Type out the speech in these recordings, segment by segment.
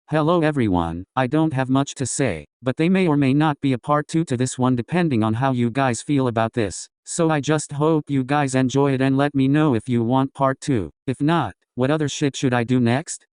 Hello everyone, I don't have much to say, but they may or may not be a part 2 to this one depending on how you guys feel about this, so I just hope you guys enjoy it and let me know if you want part 2. If not, what other shit should I do next?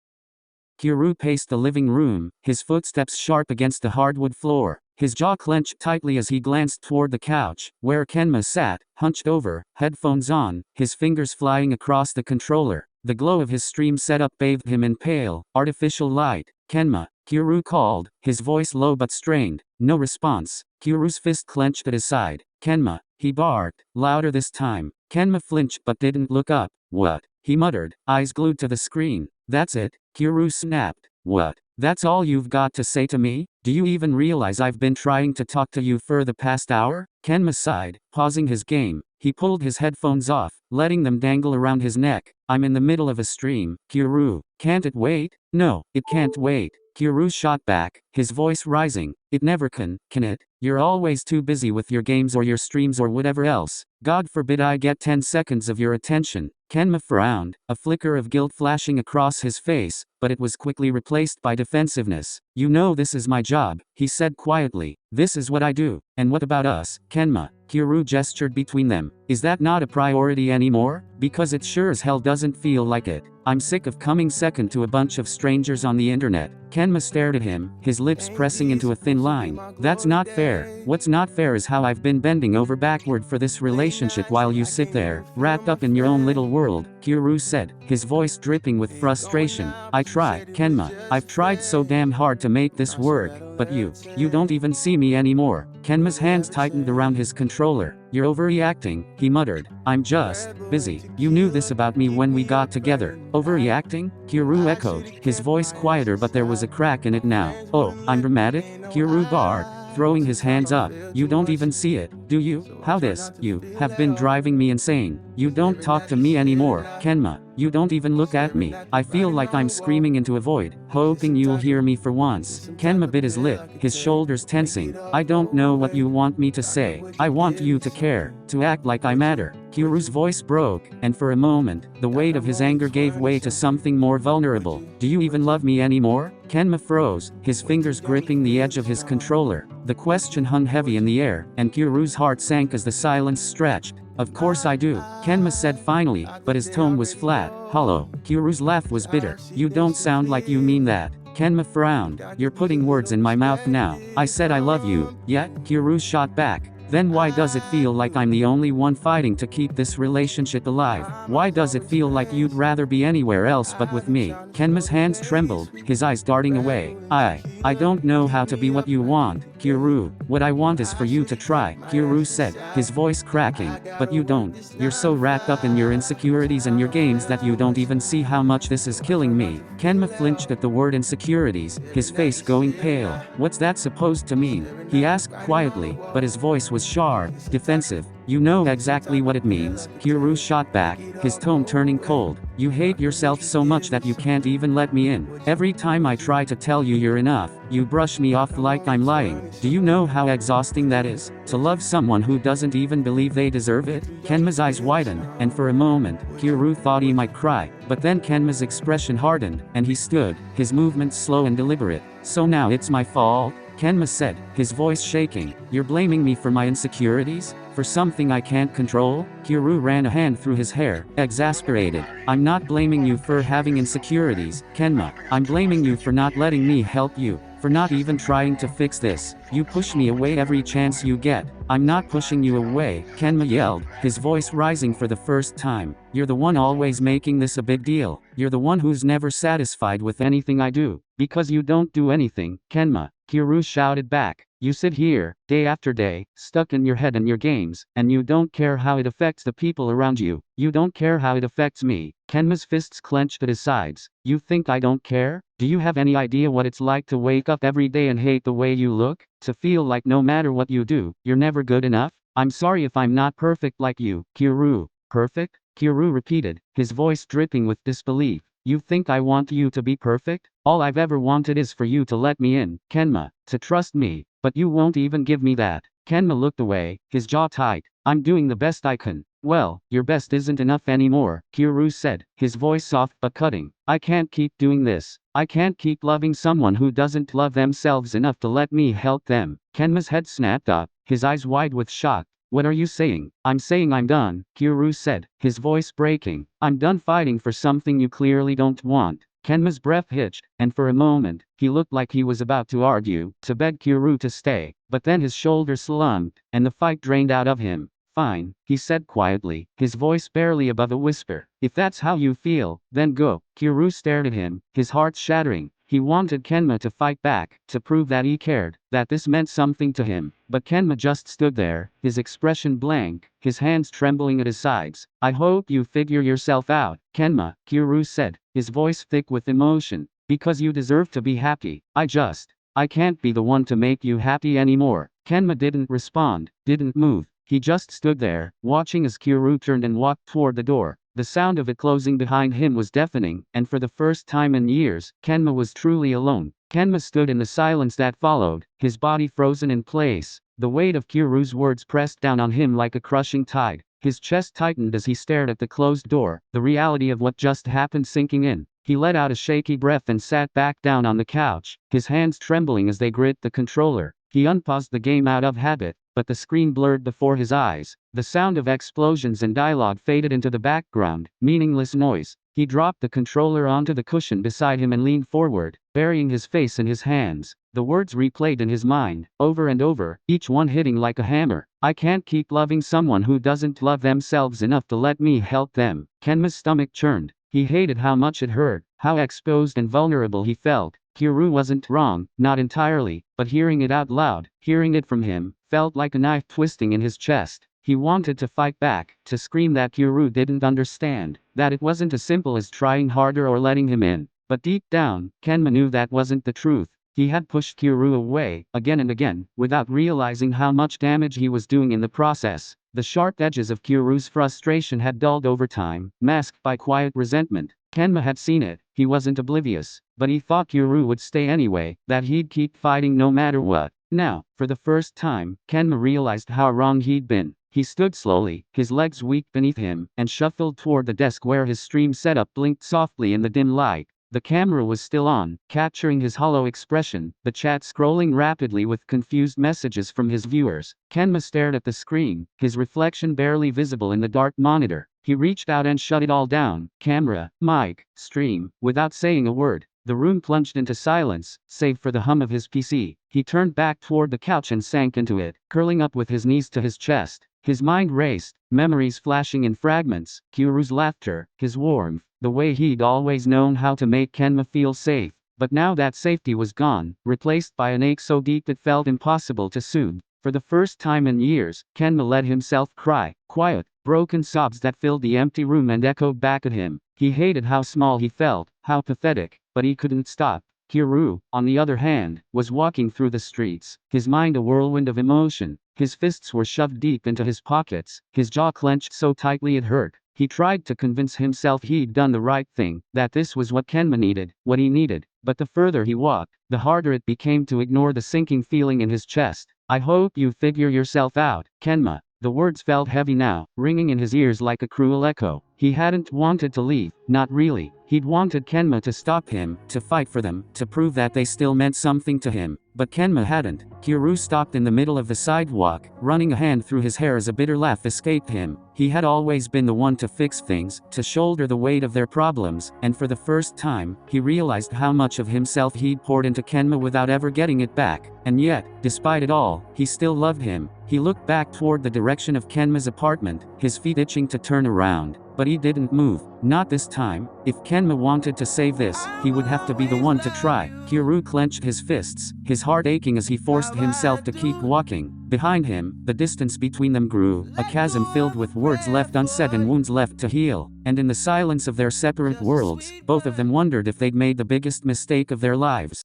Kuroo paced the living room, his footsteps sharp against the hardwood floor, his jaw clenched tightly as he glanced toward the couch, where Kenma sat, hunched over, headphones on, his fingers flying across the controller. The glow of his stream setup bathed him in pale, artificial light. Kenma, Kuroo called, his voice low but strained. No response. Kuroo's fist clenched at his side. Kenma, he barked, louder this time. Kenma flinched but didn't look up. What? He muttered, eyes glued to the screen. That's it? Kuroo snapped. What? That's all you've got to say to me? Do you even realize I've been trying to talk to you for the past hour? Kenma sighed, pausing his game. He pulled his headphones off, letting them dangle around his neck. I'm in the middle of a stream, Kuroo. Can't it wait? No, it can't wait. Kuroo shot back, his voice rising. It never can it? You're always too busy with your games or your streams or whatever else. God forbid I get 10 seconds of your attention. Kenma frowned, a flicker of guilt flashing across his face, but it was quickly replaced by defensiveness. You know this is my job, he said quietly. This is what I do. And what about us, Kenma? Kuroo gestured between them. Is that not a priority anymore? Because it sure as hell doesn't feel like it. I'm sick of coming second to a bunch of strangers on the internet. Kenma stared at him, his lips pressing into a thin line. That's not fair. What's not fair is how I've been bending over backward for this relationship while you sit there, wrapped up in your own little world, Kuroo said, his voice dripping with frustration. I try, Kenma. I've tried so damn hard to make this work, but you don't even see me anymore. Kenma's hands tightened around his controller. You're overreacting, he muttered. I'm just busy. You knew this about me when we got together. Overreacting? Kuroo echoed, his voice quieter but there was a crack in it now. Oh, I'm dramatic? Kuroo barked, throwing his hands up. You don't even see it, do you? How this? You have been driving me insane. You don't talk to me anymore, Kenma. You don't even look at me. I feel like I'm screaming into a void, hoping you'll hear me for once. Kenma bit his lip, his shoulders tensing. I don't know what you want me to say. I want you to care, to act like I matter. Kuroo's voice broke, and for a moment, the weight of his anger gave way to something more vulnerable. Do you even love me anymore? Kenma froze, his fingers gripping the edge of his controller. The question hung heavy in the air, and Kuroo's heart sank as the silence stretched. Of course I do, Kenma said finally, but his tone was flat, hollow. Kuroo's laugh was bitter. You don't sound like you mean that. Kenma frowned. You're putting words in my mouth now. I said I love you, yet, Kuroo shot back. Then why does it feel like I'm the only one fighting to keep this relationship alive? Why does it feel like you'd rather be anywhere else but with me? Kenma's hands trembled, his eyes darting away. I don't know how to be what you want, Kuroo. What I want is for you to try, Kuroo said, his voice cracking. But you don't. You're so wrapped up in your insecurities and your games that you don't even see how much this is killing me. Kenma flinched at the word insecurities, his face going pale. What's that supposed to mean? He asked quietly, but his voice was sharp, defensive. You know exactly what it means, Kuroo shot back, his tone turning cold. You hate yourself so much that you can't even let me in. Every time I try to tell you you're enough, you brush me off like I'm lying. Do you know how exhausting that is? To love someone who doesn't even believe they deserve it? Kenma's eyes widened, and for a moment, Kuroo thought he might cry. But then Kenma's expression hardened, and he stood, his movements slow and deliberate. So now it's my fault? Kenma said, his voice shaking. You're blaming me for my insecurities? For something I can't control? Kuroo ran a hand through his hair, exasperated. I'm not blaming you for having insecurities, Kenma. I'm blaming you for not letting me help you. For not even trying to fix this. You push me away every chance you get. I'm not pushing you away, Kenma yelled, his voice rising for the first time. You're the one always making this a big deal. You're the one who's never satisfied with anything I do. Because you don't do anything, Kenma, Kuroo shouted back. You sit here, day after day, stuck in your head and your games, and you don't care how it affects the people around you. You don't care how it affects me. Kenma's fists clenched at his sides. You think I don't care? Do you have any idea what it's like to wake up every day and hate the way you look? To feel like no matter what you do, you're never good enough? I'm sorry if I'm not perfect like you, Kuroo. Perfect? Kuroo repeated, his voice dripping with disbelief. You think I want you to be perfect? All I've ever wanted is for you to let me in, Kenma, to trust me, but you won't even give me that. Kenma looked away, his jaw tight. I'm doing the best I can. Well, your best isn't enough anymore, Kuroo said, his voice soft but cutting. I can't keep doing this. I can't keep loving someone who doesn't love themselves enough to let me help them. Kenma's head snapped up, his eyes wide with shock. What are you saying? I'm saying I'm done, Kuroo said, his voice breaking. I'm done fighting for something you clearly don't want. Kenma's breath hitched, and for a moment, he looked like he was about to argue, to beg Kuroo to stay, but then his shoulders slumped, and the fight drained out of him. Fine, he said quietly, his voice barely above a whisper. If that's how you feel, then go. Kuroo stared at him, his heart shattering. He wanted Kenma to fight back, to prove that he cared, that this meant something to him. But Kenma just stood there, his expression blank, his hands trembling at his sides. I hope you figure yourself out, Kenma, Kuroo said, his voice thick with emotion. Because you deserve to be happy. I can't be the one to make you happy anymore. Kenma didn't respond, didn't move. He just stood there, watching as Kuroo turned and walked toward the door. The sound of it closing behind him was deafening, and for the first time in years, Kenma was truly alone. Kenma stood in the silence that followed, his body frozen in place. The weight of Kuroo's words pressed down on him like a crushing tide. His chest tightened as he stared at the closed door, the reality of what just happened sinking in. He let out a shaky breath and sat back down on the couch, his hands trembling as they gripped the controller. He unpaused the game out of habit, but the screen blurred before his eyes. The sound of explosions and dialogue faded into the background, meaningless noise. He dropped the controller onto the cushion beside him and leaned forward, burying his face in his hands. The words replayed in his mind, over and over, each one hitting like a hammer. I can't keep loving someone who doesn't love themselves enough to let me help them. Kenma's stomach churned. He hated how much it hurt, how exposed and vulnerable he felt. Kuroo wasn't wrong, not entirely, but hearing it out loud, hearing it from him, felt like a knife twisting in his chest. He wanted to fight back, to scream that Kuroo didn't understand, that it wasn't as simple as trying harder or letting him in. But deep down, Kenma knew that wasn't the truth. He had pushed Kuroo away, again and again, without realizing how much damage he was doing in the process. The sharp edges of Kuroo's frustration had dulled over time, masked by quiet resentment. Kenma had seen it, he wasn't oblivious, but he thought Kuroo would stay anyway, that he'd keep fighting no matter what. Now, for the first time, Kenma realized how wrong he'd been. He stood slowly, his legs weak beneath him, and shuffled toward the desk where his stream setup blinked softly in the dim light. The camera was still on, capturing his hollow expression, the chat scrolling rapidly with confused messages from his viewers. Kenma stared at the screen, his reflection barely visible in the dark monitor. He reached out and shut it all down, camera, mic, stream, without saying a word. The room plunged into silence, save for the hum of his PC. He turned back toward the couch and sank into it, curling up with his knees to his chest. His mind raced, memories flashing in fragments, Kuroo's laughter, his warmth, the way he'd always known how to make Kenma feel safe. But now that safety was gone, replaced by an ache so deep it felt impossible to soothe. For the first time in years, Kenma let himself cry, quiet, broken sobs that filled the empty room and echoed back at him. He hated how small he felt, how pathetic, but he couldn't stop. Kuroo, on the other hand, was walking through the streets, his mind a whirlwind of emotion. His fists were shoved deep into his pockets, his jaw clenched so tightly it hurt. He tried to convince himself he'd done the right thing, that this was what Kenma needed, what he needed. But the further he walked, the harder it became to ignore the sinking feeling in his chest. I hope you figure yourself out, Kenma. The words felt heavy now, ringing in his ears like a cruel echo. He hadn't wanted to leave, not really. He'd wanted Kenma to stop him, to fight for them, to prove that they still meant something to him. But Kenma hadn't. Kuroo stopped in the middle of the sidewalk, running a hand through his hair as a bitter laugh escaped him. He had always been the one to fix things, to shoulder the weight of their problems, and for the first time, he realized how much of himself he'd poured into Kenma without ever getting it back. And yet, despite it all, he still loved him. He looked back toward the direction of Kenma's apartment, his feet itching to turn around. But he didn't move. Not this time. If Kenma wanted to save this, he would have to be the one to try. Kuroo clenched his fists, his heart aching as he forced himself to keep walking. Behind him, the distance between them grew, a chasm filled with words left unsaid and wounds left to heal. And in the silence of their separate worlds, both of them wondered if they'd made the biggest mistake of their lives.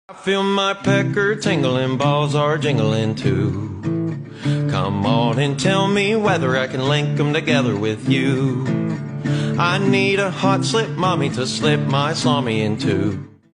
I feel my pecker tingling, balls are jingling too. Come on and tell me whether I can link them together with you. I need a hot slip mommy to slip my salami into.